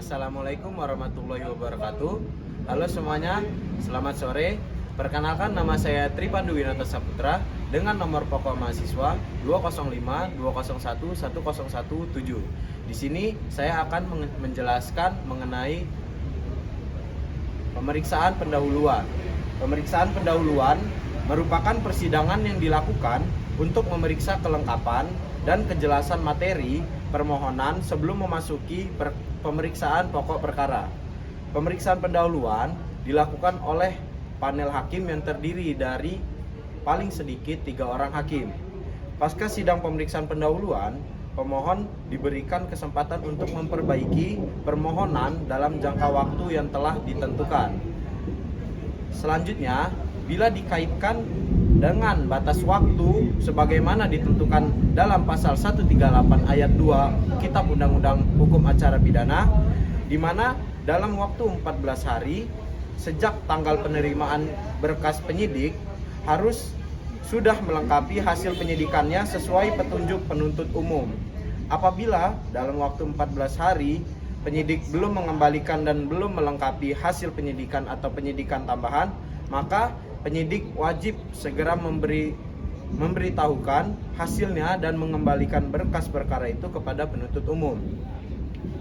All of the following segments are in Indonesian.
Assalamualaikum warahmatullahi wabarakatuh. Halo semuanya, selamat sore. Perkenalkan, nama saya Tripandu Winata Saputra dengan nomor pokok mahasiswa 20520110117. Di sini saya akan menjelaskan mengenai pemeriksaan pendahuluan. Pemeriksaan pendahuluan merupakan persidangan yang dilakukan untuk memeriksa kelengkapan dan kejelasan materi permohonan sebelum memasuki pemeriksaan pokok perkara. Pemeriksaan pendahuluan dilakukan oleh panel hakim yang terdiri dari paling sedikit 3 orang hakim. Pasca sidang pemeriksaan pendahuluan, pemohon diberikan kesempatan untuk memperbaiki permohonan dalam jangka waktu yang telah ditentukan. Selanjutnya, bila dikaitkan dengan batas waktu sebagaimana ditentukan dalam pasal 138 ayat 2 Kitab Undang-Undang Hukum Acara Pidana, di mana dalam waktu 14 hari sejak tanggal penerimaan berkas penyidik harus sudah melengkapi hasil penyidikannya sesuai petunjuk penuntut umum. Apabila dalam waktu 14 hari penyidik belum mengembalikan dan belum melengkapi hasil penyidikan atau penyidikan tambahan, maka penyidik wajib segera memberitahukan hasilnya dan mengembalikan berkas perkara itu kepada penuntut umum.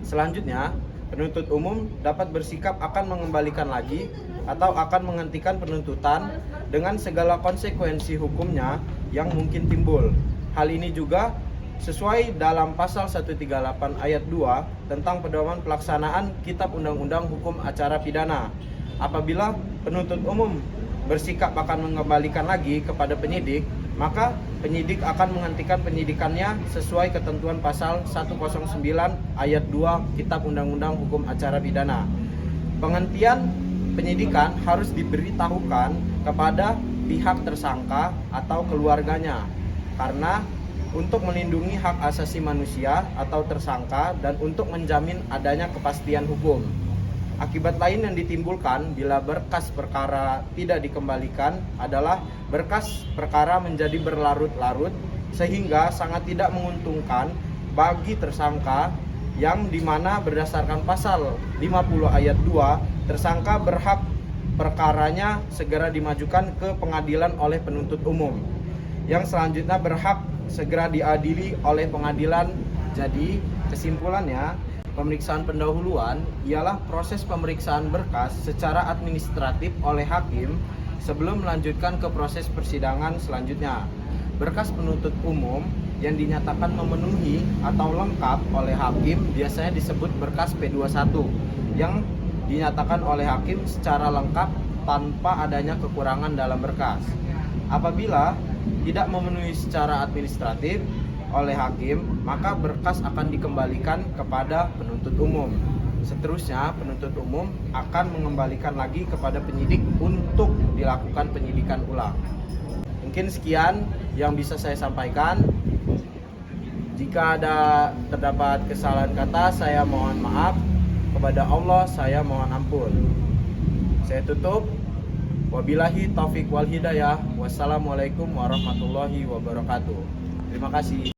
Selanjutnya, penuntut umum dapat bersikap akan mengembalikan lagi atau akan menghentikan penuntutan dengan segala konsekuensi hukumnya yang mungkin timbul. Hal ini juga sesuai dalam pasal 138 ayat 2 tentang pedoman pelaksanaan Kitab Undang-Undang Hukum Acara Pidana. Apabila penuntut umum bersikap akan mengembalikan lagi kepada penyidik, maka penyidik akan menghentikan penyidikannya sesuai ketentuan pasal 109 ayat 2 Kitab Undang-Undang Hukum Acara Pidana. Penghentian penyidikan harus diberitahukan kepada pihak tersangka atau keluarganya, karena untuk melindungi hak asasi manusia atau tersangka dan untuk menjamin adanya kepastian hukum. Akibat lain yang ditimbulkan bila berkas perkara tidak dikembalikan adalah berkas perkara menjadi berlarut-larut sehingga sangat tidak menguntungkan bagi tersangka, yang dimana berdasarkan pasal 50 ayat 2 tersangka berhak perkaranya segera dimajukan ke pengadilan oleh penuntut umum, yang selanjutnya berhak segera diadili oleh pengadilan. Jadi kesimpulannya, pemeriksaan pendahuluan ialah proses pemeriksaan berkas secara administratif oleh hakim sebelum melanjutkan ke proses persidangan selanjutnya. Berkas penuntut umum yang dinyatakan memenuhi atau lengkap oleh hakim biasanya disebut berkas P21 yang dinyatakan oleh hakim secara lengkap tanpa adanya kekurangan dalam berkas. Apabila tidak memenuhi secara administratif oleh hakim, maka berkas akan dikembalikan kepada penuntut umum. Seterusnya, penuntut umum akan mengembalikan lagi kepada penyidik untuk dilakukan penyidikan ulang. Mungkin sekian yang bisa saya sampaikan. Jika terdapat kesalahan kata, saya mohon maaf. Kepada Allah saya mohon ampun. Saya tutup. Wabillahi taufik wal hidayah. Wassalamualaikum warahmatullahi wabarakatuh. Terima kasih.